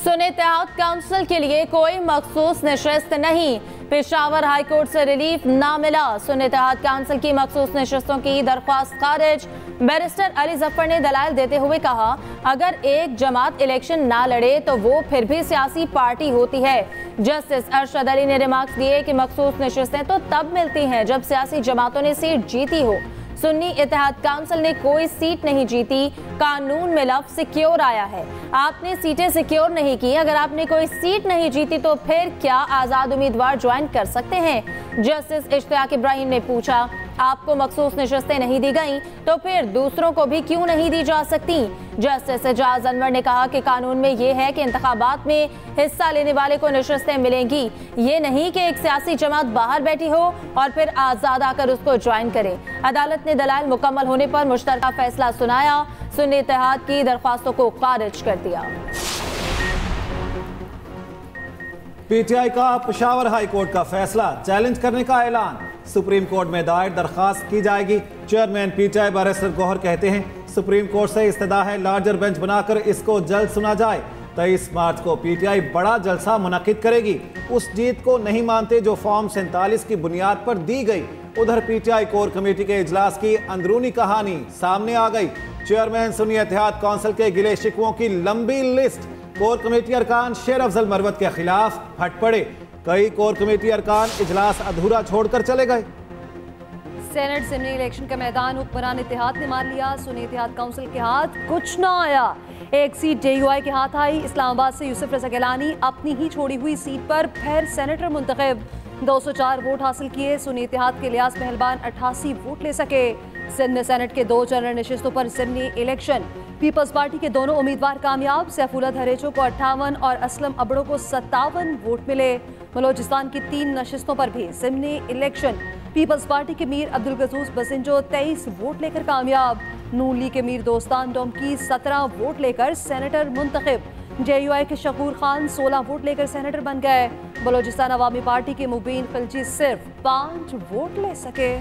सुन्नी इत्तेहाद council के लिए कोई मखसूस नशिस्त नहीं, पेशावर हाई कोर्ट से रिलीफ ना मिला। सुन्नी इत्तेहाद काउंसिल की मखसूस नशिस्तों की दरख्वास्त खारिज। बैरिस्टर अली जफर ने दलाइल देते हुए कहा, अगर एक जमात इलेक्शन ना लड़े तो वो फिर भी सियासी पार्टी होती है। जस्टिस अरशद अली ने रिमार्क्स दिए कि मखसूस नशिस्तें तो तब मिलती हैं जब सियासी जमातों ने सीट जीती हो। सुन्नी इत्तेहाद काउंसिल ने कोई सीट नहीं जीती, कानून में लफ्ज़ सिक्योर आया है। आपने सीटें सिक्योर नहीं की, अगर आपने कोई सीट नहीं जीती तो फिर क्या आज़ाद उम्मीदवार ज्वाइन कर सकते हैं? जस्टिस इश्तियाक इब्राहिम ने पूछा, आपको मखसूस नशिस्तें नहीं दी गई तो फिर दूसरों को भी क्यों नहीं दी जा सकती? जस्टिस एजाज अनवर ने कहा कि कानून में ये है कि इंतखाबात में हिस्सा लेने वाले को नशिस्तें मिलेंगी, ये नहीं कि एक सियासी जमात बाहर बैठी हो और फिर आज़ाद आकर उसको ज्वाइन करे। अदालत ने दलाइल मुकम्मल होने पर मुश्तरका फैसला सुनाया, सुन्नी इत्तेहाद की दरख्वास्तों को खारिज कर दिया। पीटीआई का पेशावर हाई कोर्ट का फैसला चैलेंज करने का ऐलान, सुप्रीम कोर्ट में दायर दरखास्त की जाएगी। चेयरमैन पीटीआई बैरिस्टर गौहर कहते हैं, सुप्रीम कोर्ट से इस्तदा है लार्जर बेंच बनाकर इसको जल्द सुना जाए। 23 मार्च को पीटीआई बड़ा जलसा मुनक्किद करेगी। उस जीत को नहीं मानते जो फॉर्म 47 की बुनियाद पर दी गई। उधर पीटीआई कोर कमेटी के इजलास की अंदरूनी कहानी सामने आ गई। चेयरमैन सुन्नी इत्तेहाद काउंसिल के गिले शिकवों की लंबी लिस्ट। कोर कमेटी अरकान शेर अफजल मरवत के खिलाफ फट पड़े। कई कोर कमेटी अरकान इजलास अधूरा छोड़कर चले गए। सेनेट सिमनी इलेक्शन का मैदान हुक्मरान इत्तेहाद ने मार लिया। सुन्नी इत्तेहाद काउंसिल के हाथ कुछ ना आया। एक सीट जेयूआई के हाथ आई। इस्लामाबाद से यूसुफ रजा गिलानी अपनी ही छोड़ी हुई सीट पर फिर सेनेटर मुंतखब, 204 वोट हासिल किए। सुन्नी इत्तेहाद के लियास पहलवान 88 वोट ले सके। सिंध में सेनेट के 2 जनरल नशिस्तों पर सिमनी इलेक्शन, पीपल्स पार्टी के दोनों उम्मीदवार कामयाब। सैफुल्लाह धरेचो को 58 और असलम अबड़ो को 57 वोट मिले। बलोचिस्तान की 3 नशिस्तों पर भी सिमनी इलेक्शन, पीपल्स पार्टी के मीर अब्दुल गसूस बसिंजो 23 वोट लेकर कामयाब। नून लीग के मीर दोस्तान डोमकी 17 वोट लेकर सेनेटर मुंतखब। जेयूआई के शकूर खान 16 वोट लेकर सेनेटर बन गए। बलोचिस्तान अवामी पार्टी के मुबीन खिलजी सिर्फ 5 वोट ले सके।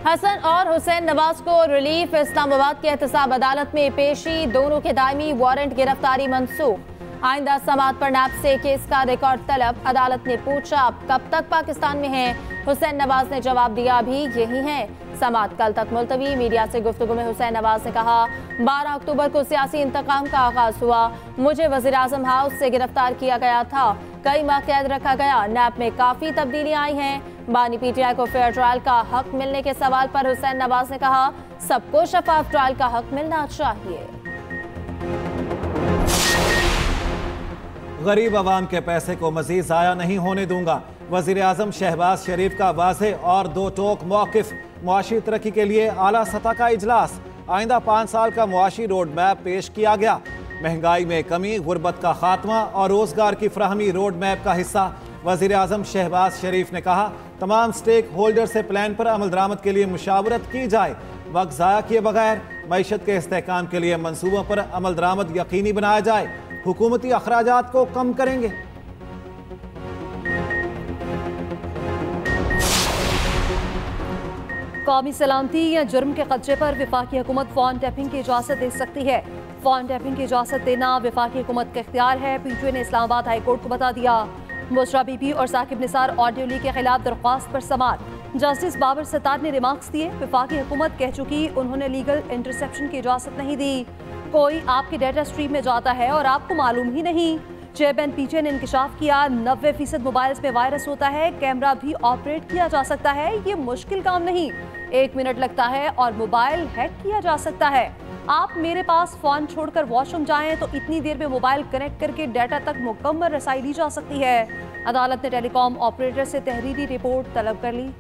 हसन और हुसैन नवाज को रिलीफ। इस्लामाबाद की एहतसाब अदालत में पेशी, दोनों के दायमी वारंट गिरफ्तारी मंसूख। आइंदा समात पर नैब से केस का रिकॉर्ड तलब। अदालत ने पूछा, आप कब तक पाकिस्तान में हैं? हुसैन नवाज ने जवाब दिया, अभी यही हैं। समात कल तक मुलतवी। मीडिया से गुफ्तगू में हुसैन नवाज ने कहा, 12 अक्टूबर को सियासी इंतकाम का आगाज हुआ। मुझे वज़ीर आज़म हाउस से गिरफ्तार किया गया था, कई माह कैद रखा गया। नैब में काफ़ी तब्दीलियाँ आई हैं। बानी पीटीआई को फेयर ट्रायल का हक मिलने के सवाल पर हुसैन नवाज ने कहा, सबको शफाफ ट्रायल का हक मिलना चाहिए। गरीब आवाम के पैसे को मजीद ज़ाया नहीं होने दूंगा, वज़ीर आज़म शहबाज शरीफ का वाज़ेह और 2 टोक मौक़िफ़। मुआशी तरक्की के लिए आला सतह का इजलास। आइंदा 5 साल का मुआशी रोड मैप पेश किया गया। महंगाई में कमी, गुर्बत का खात्मा और रोजगार की फराहमी रोड मैप का हिस्सा। वज़ीर आज़म शहबाज शरीफ ने कहा, तमाम स्टेक होल्डर से प्लान पर अमल दरामद के लिए मुशावरत की जाए। वक्त ज़ाया किए बगैर मईशत के इस्तेहकाम के लिए मनसूबों पर अमल दरामद यकीनी बनाया जाए। हुकूमती अखराजात को कम करेंगे। कौमी सलामती या जुर्म के खदशे पर वफाकी हुकूमत फ़ोन टैपिंग की इजाज़त दे सकती है। फ़ोन टैपिंग की इजाज़त देना वफाकी हुकूमत का इख्तियार है। पीटीआई ने इस्लामाबाद हाई कोर्ट को बता दिया। बुशरा बीबी और साकिब निसार ऑडियो लीक के खिलाफ दरख्वास्त पर समात। जस्टिस बाबर सत्तार ने रिमार्क्स दिए, वफाकी हुकूमत कह चुकी उन्होंने लीगल इंटरसेप्शन की इजाज़त नहीं दी। कोई आपके डाटा स्ट्रीम में जाता है और आपको मालूम ही नहीं। चेयरमैन पीटीआई ने इंकशाफ किया, 90% मोबाइल्स में वायरस होता है, कैमरा भी ऑपरेट किया जा सकता है। ये मुश्किल काम नहीं, 1 मिनट लगता है और मोबाइल हैक किया जा सकता है। आप मेरे पास फ़ोन छोड़कर वॉशरूम जाएं तो इतनी देर में मोबाइल कनेक्ट करके डाटा तक मुकम्मल रसाई ली जा सकती है। अदालत ने टेलीकॉम ऑपरेटर से तहरीरी रिपोर्ट तलब कर ली।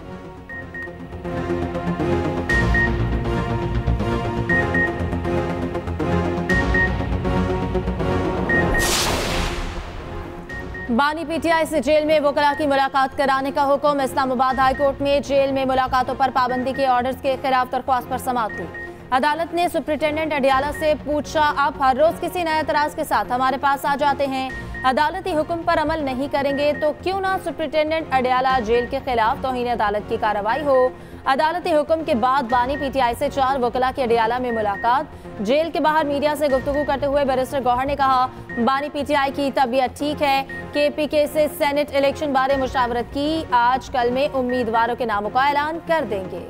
बानी पीटीआई से जेल में वकला की मुलाकात कराने का हुक्म। इस्लामाबाद हाई कोर्ट में जेल में मुलाकातों पर पाबंदी के ऑर्डर्स के खिलाफ दरख्वास्त पर समाअत हुई। अदालत ने सुप्रिंटेंडेंट अडियाला से पूछा, आप हर रोज किसी नए एतराज के साथ हमारे पास आ जाते हैं, अदालती हुक्म पर अमल नहीं करेंगे तो क्यों ना सुप्रिंटेंडेंट अडियाला जेल के खिलाफ तौहीन अदालत की कार्रवाई हो। अदालती हुक्म के बाद बानी पीटीआई से 4 वकला की अडियाला में मुलाकात। जेल के बाहर मीडिया से गुफ्तगू करते हुए बैरिस्टर गौहर ने कहा, बानी पीटीआई की तबीयत ठीक है। केपीके से सेनेट इलेक्शन बारे मुशावरत की, आज कल में उम्मीदवारों के नामों का ऐलान कर देंगे।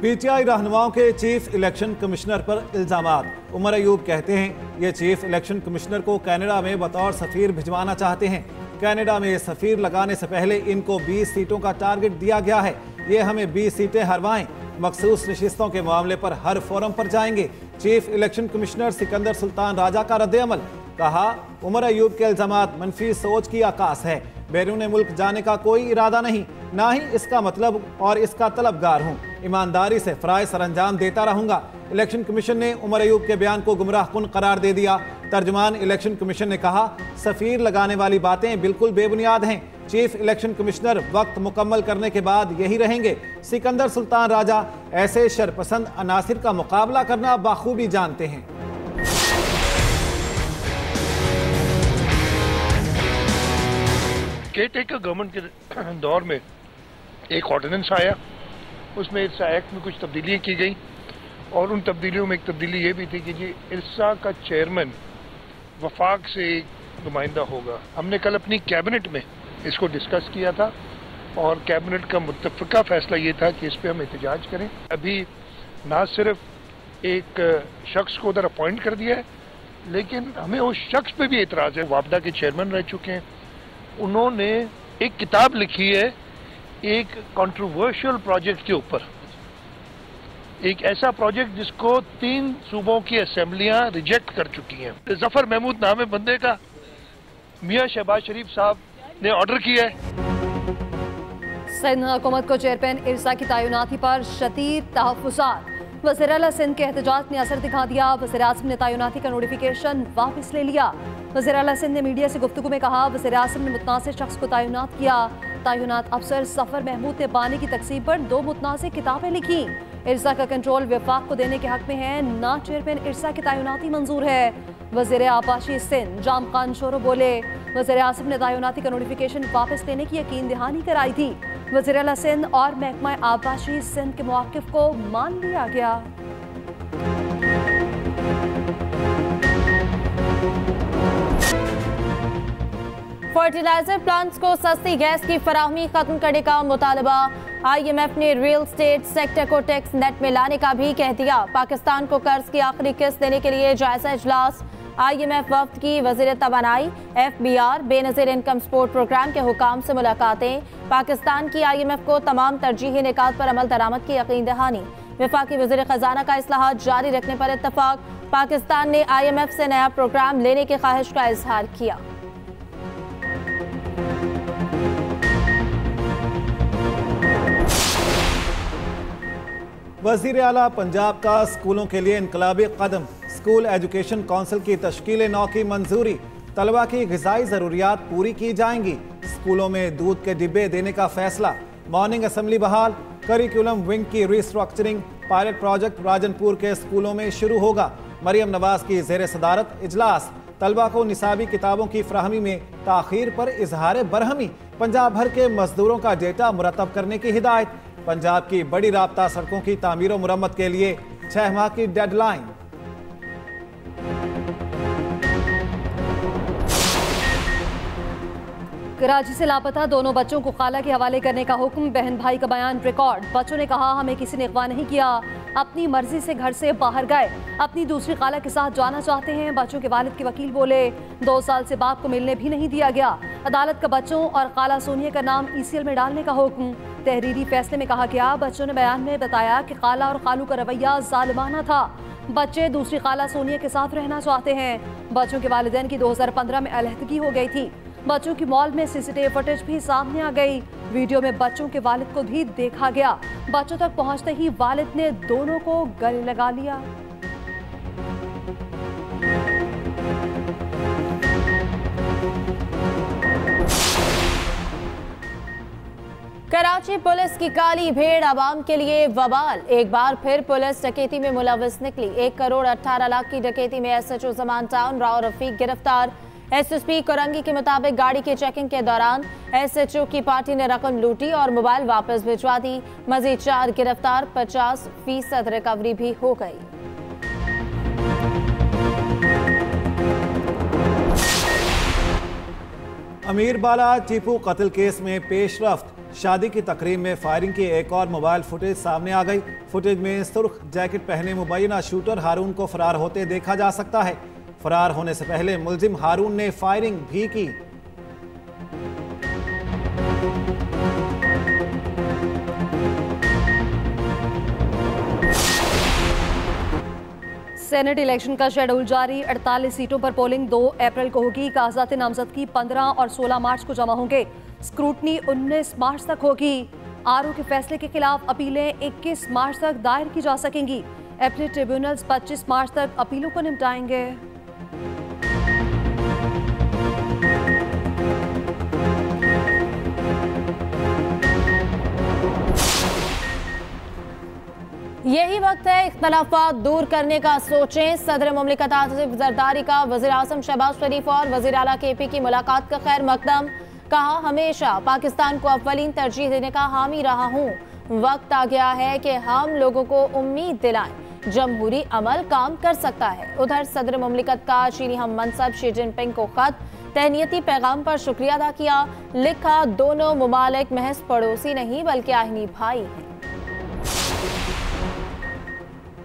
पीटीआई रहनुमाओं के चीफ इलेक्शन कमिश्नर पर इल्जामात। उमर अयूब कहते हैं ये चीफ इलेक्शन कमिश्नर को कनाडा में बतौर सफीर भिजवाना चाहते हैं। कनाडा में सफीर लगाने से पहले इनको 20 सीटों का टारगेट दिया गया है। ये हमें 20 सीटें हरवाएं। मखसूस नशिस्तों के मामले पर हर फोरम पर जाएंगे। Chief election commissioner Sikandar Sultan Raja का रद्द-ए-अमल। कहा, उमर अयूब के इल्जामात मनफी सोच की आकाश है। बैरून मुल्क जाने का कोई इरादा नहीं, ना ही इसका मतलब और इसका तलबगार हूँ। ईमानदारी से फ़राइज़ सरअंजाम देता रहूंगा। इलेक्शन कमीशन ने उमर अयूब के बयान को गुमराहकुन करार दे दिया। तर्जुमान इलेक्शन कमीशन ने कहा, सफीर लगाने वाली बातें बिल्कुल बेबुनियाद हैं। चीफ इलेक्शन कमिश्नर वक्त मुकम्मल करने के बाद यही रहेंगे। सिकंदर सुल्तान राजा ऐसे शरपसंद अनासिर का मुकाबला करना बाखूबी जानते हैं। केयरटेकर गवर्नमेंट के दौर में एक ऑर्डिनेंस आया, उसमें इर्सा एक्ट में कुछ तब्दीलियाँ की गई और उन तब्दीलियों में एक तब्दीली ये भी थी कि जी इर्सा का चेयरमैन वफाक से एक नुमाइंदा होगा। हमने कल अपनी कैबिनेट में इसको डिस्कस किया था और कैबिनेट का मुत्तफ़िका फैसला ये था कि इस पर हम एहतजाज करें। अभी ना सिर्फ एक शख्स को उधर अपॉइंट कर दिया है, लेकिन हमें उस शख्स पे भी एतराज़ है। वापडा के चेयरमैन रह चुके हैं, उन्होंने एक किताब लिखी है एक कंट्रोवर्शियल प्रोजेक्ट के ऊपर, एक ऐसा प्रोजेक्ट जिसको 3 सूबों की असेंबलियां रिजेक्ट कर चुकी हैं। जफर महमूद नाम है बंदे का, मियां शहबाज शरीफ साहब ने ऑर्डर किया है। सिंध हुकूमत को चेयरमैन इरसा की तैनाती पर शदीद तहफ़्फ़ुज़ात। वज़ीर आला सिंध के एहतजाज ने असर दिखा दिया। वज़ीर आज़म ने तैनाती का नोटिफिकेशन वापस ले लिया। वज़ीर आला सिंध ने मीडिया से गुफ्तगू में कहा, वज़ीर आज़म ने मुतनाज़िर शख्स को तैनात किया। तैनात अफसर सफ़र महमूद ने बानी की तकसीम पर 2 मुतनाज़िर किताबें लिखी। इरसा का कंट्रोल वफाक को देने के हक में है, ना चेयरमैन इरसा की तैनाती मंजूर है। वज़ीर आबाशी सिंध जाम खान शोरो बोले, वज़ीर आज़म ने तैनाती का नोटिफिकेशन वापस लेने की यकीन दहानी कराई थी। वज़ीर आला सिंध और महकमा आबाशी सिंध के मौक़िफ़ को मान लिया गया। फर्टिलाइजर प्लांट्स को सस्ती गैस की फराहमी खत्म करने का मुतालबा। IMF ने रियल स्टेट सेक्टर को टैक्स नेट में लाने का भी कह दिया। पाकिस्तान को कर्ज की आखिरी किस्त देने के लिए जायजा इजलास। IMF वफ्द की वज़ीर तवानाई FBR Benazir income support programme के हुकाम से मुलाकातें। पाकिस्तान की IMF को तमाम तरजीही निकात पर अमल दरामद की यकीन दहानी। वफाकी वज़ीर ख़जाना का इस्लाहात जारी रखने पर इत्तफाक। पाकिस्तान ने IMF से नया प्रोग्राम लेने की ख्वाहिश का इजहार किया। वज़ीर आला पंजाब का स्कूलों के लिए इनकलाबी कदम। स्कूल एजुकेशन काउंसिल की तश्कील 9 की मंजूरी। तलबा की ग़िज़ाई ज़रूरियात पूरी की जाएंगी। स्कूलों में दूध के डिब्बे देने का फैसला। मॉर्निंग असम्बली बहाल। करिकुलम विंग की रिस्ट्रक्चरिंग। पायलट प्रोजेक्ट राजनपुर के स्कूलों में शुरू होगा। मरियम नवाज की ज़ेर सदारत इजलास। तलबा को निसाबी किताबों की फ्राहमी में ताख़ीर पर इजहार बरहमी। पंजाब भर के मजदूरों का डेटा मुरतब करने की हिदायत। पंजाब की बड़ी राब्ता सड़कों की तामीर और मुरम्मत के लिए 6 माह की डेडलाइन। कराची से लापता दोनों बच्चों को खाला के हवाले करने का हुक्म। बहन भाई का बयान रिकॉर्ड। बच्चों ने कहा, हमें किसी ने अगवा नहीं किया, अपनी मर्जी से घर से बाहर गए, अपनी दूसरी खाला के साथ जाना चाहते हैं। बच्चों के वालिद के वकील बोले, 2 साल से बाप को मिलने भी नहीं दिया गया। अदालत का बच्चों और खाला सोनिया का नाम ECL में डालने का हुक्म। तहरीरी फैसले में कहा गया, बच्चों ने बयान में बताया कि खाला और खालू का रवैया जालिमाना था। बच्चे दूसरी खाला सोनिया के साथ रहना चाहते हैं। बच्चों के वालिदैन की 2015 में अलहदगी हो गई थी। बच्चों की मॉल में CCTV फुटेज भी सामने आ गई। वीडियो में बच्चों के वालिद को भी देखा गया। बच्चों तक पहुंचते ही वालिद ने दोनों को गले लगा लिया। कराची कराची पुलिस की काली भेड़ आवाम के लिए वबाल। एक बार फिर पुलिस डकैती में मुलविस निकली। 1 करोड़ 18 लाख की डकैती में SHO जमान टाउन राव रफीक गिरफ्तार। SSP कोरंगी के मुताबिक गाड़ी की चेकिंग के दौरान SHO की पार्टी ने रकम लूटी और मोबाइल वापस भिजवा दी। मजीद 4 गिरफ्तार, 50% रिकवरी भी हो गई। अमीर बाला टीपू कत्ल केस में पेशरफ्त। शादी की तकरीब में फायरिंग की एक और मोबाइल फुटेज सामने आ गई। फुटेज में सुर्ख जैकेट पहने मुबैना शूटर हारून को फरार होते देखा जा सकता है। फरार होने से पहले मुलजिम हारून ने फायरिंग भी की। सेनेट इलेक्शन का शेड्यूल जारी। 48 सीटों पर पोलिंग 2 अप्रैल को होगी। कागजात नामजदगी 15 और 16 मार्च को जमा होंगे। स्क्रूटनी 19 मार्च तक होगी। RO के फैसले के खिलाफ अपीलें 21 मार्च तक दायर की जा सकेंगी। अपीलेट ट्रिब्यूनल्स 25 मार्च तक अपीलों को निपटाएंगे। यही वक्त है इख्तलाफात दूर करने का। सोचें। सदर मुमलिकत आसिफ जरदारी का वज़ीर आज़म शहबाज शरीफ और वज़ीर आला KP की मुलाकात का खैर मकदम। कहा, हमेशा पाकिस्तान को अव्वलीन तरजीह देने का हामी रहा हूँ। वक्त आ गया है कि हम लोगों को उम्मीद दिलाएं, जमहूरी अमल काम कर सकता है। उधर सदर मुमलिकत का चीनी हम मनसब शी जिनपिंग को खत। तहनीती पैगाम पर शुक्रिया अदा किया। लिखा, दोनों मुमालिक महज पड़ोसी नहीं बल्कि आहिनी भाई हैं।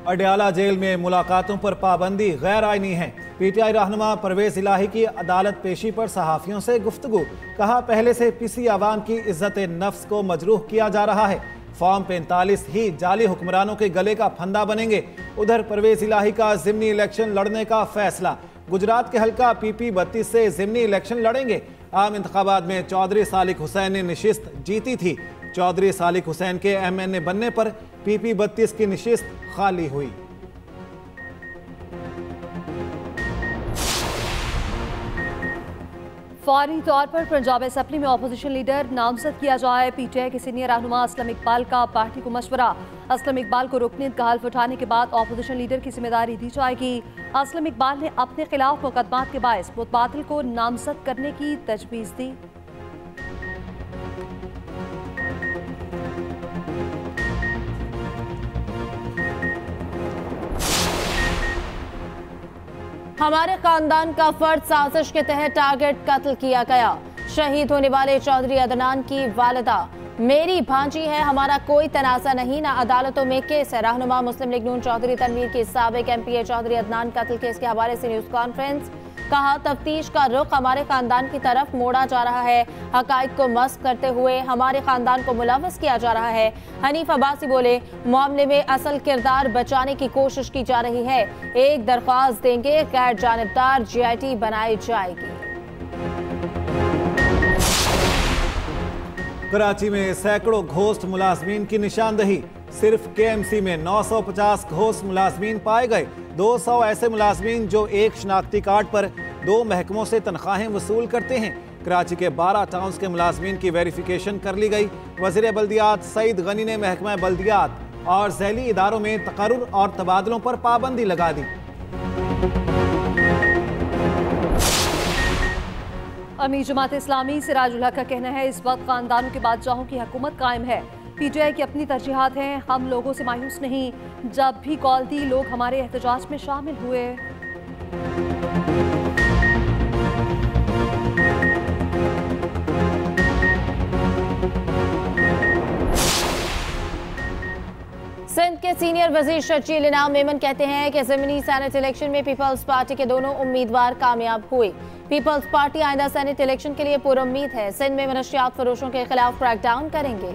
अडयाला जेल में मुलाकातों पर पाबंदी गैर आईनी है। PTI रहनुमा परवेज इलाही की अदालत पेशी पर सहाफियों से गुफ्तगू। कहा, पहले से पिसी आवाम की इज्जत नफ्स को मजरूह किया जा रहा है। फॉर्म 45 ही जाली हुक्मरानों के गले का फंदा बनेंगे। उधर परवेज इलाही का ज़िमनी इलेक्शन लड़ने का फैसला। गुजरात के हल्का PP 32 से ज़िमनी इलेक्शन लड़ेंगे। आम इंतखाबात में चौधरी सालिक हुसैन ने निशिस्त जीती थी। चौधरी सालिक हुसैन के MNA बनने पर PP 32 की निशिस्त खाली हुई। फौरी तौर पर पंजाब असेंबली में अपोजिशन लीडर नामजद किया जाए। PTI के सीनियर रहनुमा असलम इकबाल का पार्टी को मशवरा। असलम इकबाल को रुकनीत का हल्फ उठाने के बाद अपोजिशन लीडर की जिम्मेदारी दी जाएगी। असलम इकबाल ने अपने खिलाफ मुकदमात के बायस मुतबादिल को नामजद करने की तजवीज़ दी। हमारे खानदान का फर्द साजिश के तहत टारगेट कत्ल किया गया। शहीद होने वाले चौधरी अदनान की वालिदा, मेरी भांजी है, हमारा कोई तनाज़ा नहीं, ना अदालतों में केस है। रहनुमा मुस्लिम लीग नून चौधरी तनवीर की साबिक MPA चौधरी अदनान कत्ल केस के हवाले से न्यूज़ कॉन्फ्रेंस। कहा, तफ्तीश का रुख हमारे खानदान की तरफ मोड़ा जा रहा है। हकाइक को मस्क करते हुए हमारे खानदान को मुलविस किया जा रहा है। हनीफ अब्बासी बोले, मामले में असल किरदार बचाने की कोशिश की जा रही है। एक दरख्वास्त देंगे, गैर जानिबदार GIT बनाई जाएगी। कराची में सैकड़ों घोस्ट मुलाजमीन की निशानदही। सिर्फ KMC में 950 घोस्ट मुलाजमीन पाए गए। 200 ऐसे मुलाजमीन जो एक शनाख्ती कार्ड पर 2 महकमों से तनख्वाहें वसूल करते हैं। कराची के 12 टाउन्स के मुलाजमीन की वेरिफिकेशन कर ली गई। वज़ीर बल्दियात सईद गनी ने महकमा बल्दियात और झैली इदारों में तकर्रुर और तबादलों पर पाबंदी लगा दी। अमीर जमात इस्लामी सिराजुल हक का कहना है, इस वक्त खानदानों के बादशाहों की हुकूमत कायम है। PTI की अपनी तरजीहात हैं, हम लोगों से मायूस नहीं। जब भी कॉल दी, लोग हमारे एहतजाज में शामिल हुए। सिंध के सीनियर वजीर शर्जील इनाम मेमन कहते हैं कि ज़मीनी सेनेट इलेक्शन में पीपल्स पार्टी के दोनों उम्मीदवार कामयाब हुए। पीपल्स पार्टी आइंदा सेनेट इलेक्शन के लिए पुरुम्मीद है। सिंध में मनशियात फरोशों के खिलाफ क्रैकडाउन करेंगे।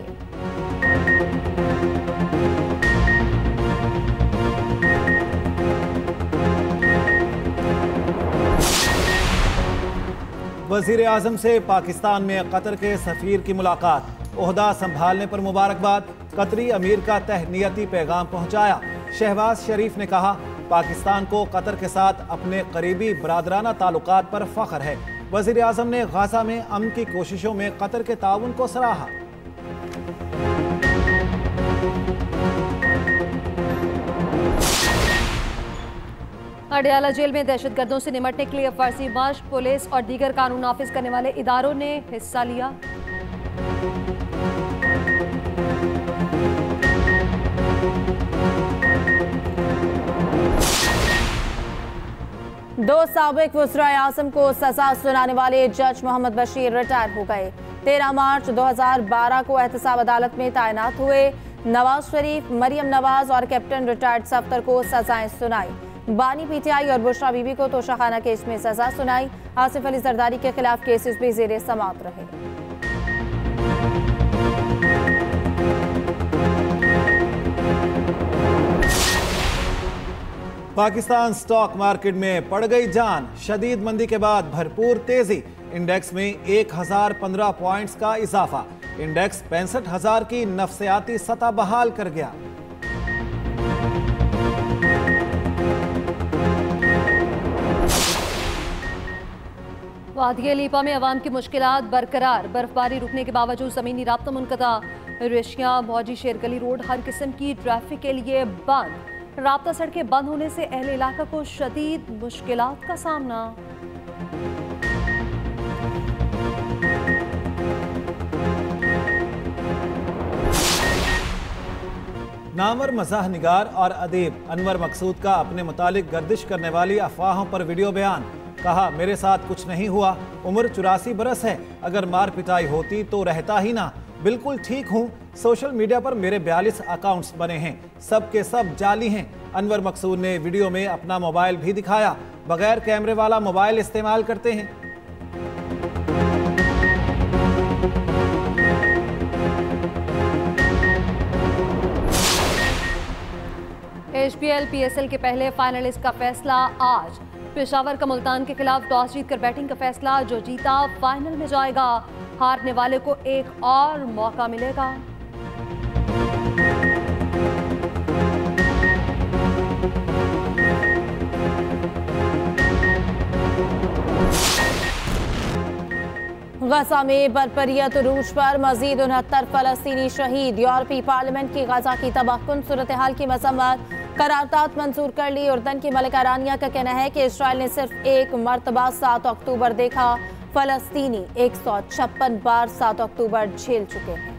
वज़ीर आज़म से पाकिस्तान में कतर के सफ़ीर की मुलाकात। ओहदा संभालने पर मुबारकबाद। कतरी अमीर का तहनीयती पैगाम पहुंचाया। शहबाज शरीफ ने कहा, पाकिस्तान को कतर के साथ अपने करीबी बरादराना ताल्लुकात पर फ़ख्र है। वज़ीर आज़म ने गाज़ा में अमन की कोशिशों में कतर के ताउन को सराहा। अडयाला जेल में दहशतगर्दों से निपटने के लिए फर्जी मशक, पुलिस और दीगर कानून नाफिज करने वाले इदारों ने हिस्सा लिया। दो साबिक वज़राए आज़म को सजा सुनाने वाले जज मोहम्मद बशीर रिटायर हो गए। 13 मार्च 2012 को एहतसाब अदालत में तैनात हुए। नवाज शरीफ, मरियम नवाज और कैप्टन रिटायर्ड सफ्तर को सजाएं सुनाई। बानी पीटीआई और बुशरा बीबी को तोशाखाना केस में सजा सुनाई। आसिफ अली जरदारी के खिलाफ केसेस भी जेरे समाअत रहे। पाकिस्तान स्टॉक मार्केट में पड़ गई जान। शदीद मंदी के बाद भरपूर तेजी। इंडेक्स में 1015 पॉइंट्स का इजाफा। इंडेक्स 65,000 की नफसियाती सतह बहाल कर गया। वादिया लीपा में अवाम की मुश्किलात बरकरार। बर्फबारी रुकने के बावजूद जमीनी राब्ता मुनक़ता। रेशिया, भौजी, शेरगली रोड हर किस्म की ट्रैफिक के लिए बंद। राब्ता सड़कें बंद होने से अहले इलाका को शदीद मुश्किलात का सामना। नामवर मज़ाह निगार और अदीब अनवर मकसूद का अपने मुतालिक गर्दिश करने वाली अफवाहों पर वीडियो बयान। कहा, मेरे साथ कुछ नहीं हुआ, उम्र 84 बरस है, अगर मार पिटाई होती तो रहता ही ना, बिल्कुल ठीक हूँ। सोशल मीडिया पर मेरे 42 अकाउंट्स बने हैं, सब के सब जाली हैं। अनवर मकसूद ने वीडियो में अपना मोबाइल भी दिखाया। बगैर कैमरे वाला मोबाइल इस्तेमाल करते हैं। HPL PSL के पहले फाइनलिस्ट का फैसला आज। पेशावर का मुल्तान के खिलाफ टॉस जीतकर बैटिंग का फैसला। जो जीता फाइनल में जाएगा, हारने वाले को एक और मौका मिलेगा। गजा में बरपरियत रूज पर मजीद 69 फलस्तीनी शहीद। यूरोपीय पार्लियामेंट की गजा की तबाहकुन सूरत हाल की मजम्मत। करारदाद मंजूर कर ली। उर्दन की मलिका रानिया का कहना है कि इसराइल ने सिर्फ एक मरतबा 7 अक्टूबर देखा। फलस्तीनी 156 बार 7 अक्टूबर झेल चुके हैं।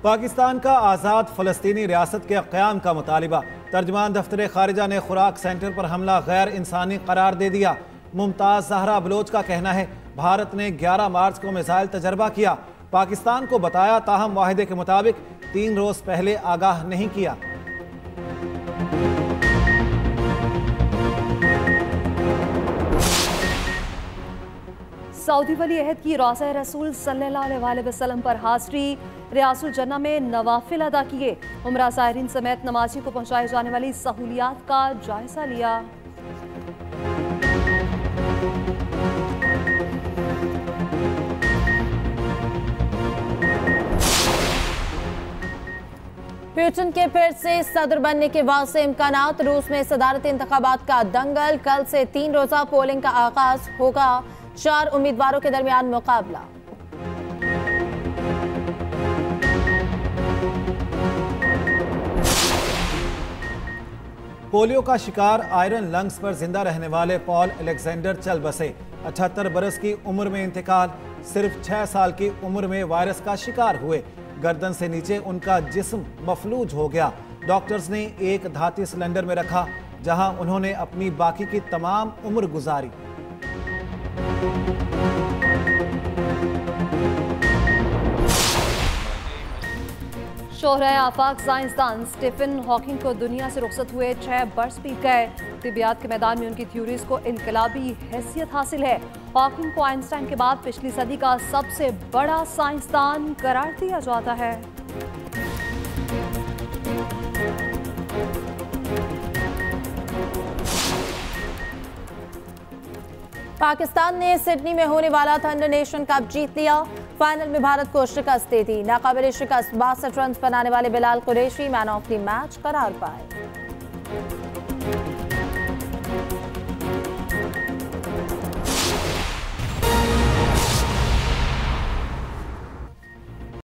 पाकिस्तान का आज़ाद फ़लस्तीनी रियासत के क़याम का मुतालिबा। तर्जमान दफ्तर खारिजा ने खुराक सेंटर पर हमला गैर इंसानी करार दे दिया। मुमताज़ ज़हरा बलोच का कहना है, भारत ने 11 मार्च को मिसाइल तजर्बा किया, पाकिस्तान को बताया, ताहम वाहिदे के मुताबिक 3 रोज़ पहले आगाह नहीं किया। सऊदी वली अहद की रोज़ा रसूल सल्लल्लाहु अलैहि वसल्लम पर हाज़री। रियासुल जन्ना में नवाफिल अदा किए। उमरा ज़ायरीन समेत नमाज़ियों को पहुँचाई जाने वाली सहूलियात का जायजा लिया। पुतिन के फिर से सदर बनने के वाज़ेह इम्कानात। रूस में सदारती इंतखाबात का दंगल। कल से 3 रोज़ा पोलिंग का आगाज होगा। 4 उम्मीदवारों के दरमियान मुकाबला। पोलियो का शिकार आयरन लंग्स पर जिंदा रहने वाले पॉल अलेक्जेंडर चल बसे। 78 बरस की उम्र में इंतकाल। सिर्फ 6 साल की उम्र में वायरस का शिकार हुए। गर्दन से नीचे उनका जिस्म मफलूज हो गया। डॉक्टर्स ने एक धाती सिलेंडर में रखा, जहां उन्होंने अपनी बाकी की तमाम उम्र गुजारी। शोहरा आफाक साइंसदान स्टीफन हॉकिंग को दुनिया से रुखसत हुए 6 बरस बीत गए। तिबियात के मैदान में उनकी थ्योरीज को इनकलाबी हैसियत हासिल है। हॉकिंग को आइंस्टाइन के बाद पिछली सदी का सबसे बड़ा साइंसदान करार दिया जाता है। पाकिस्तान ने सिडनी में होने वाला थंडर नेशन कप जीत लिया। फाइनल में भारत को शिकस्त दे दी। नाकाबिल शिकस्त 62 रन बनाने वाले Bilal Qureshi man of the match करार पाए।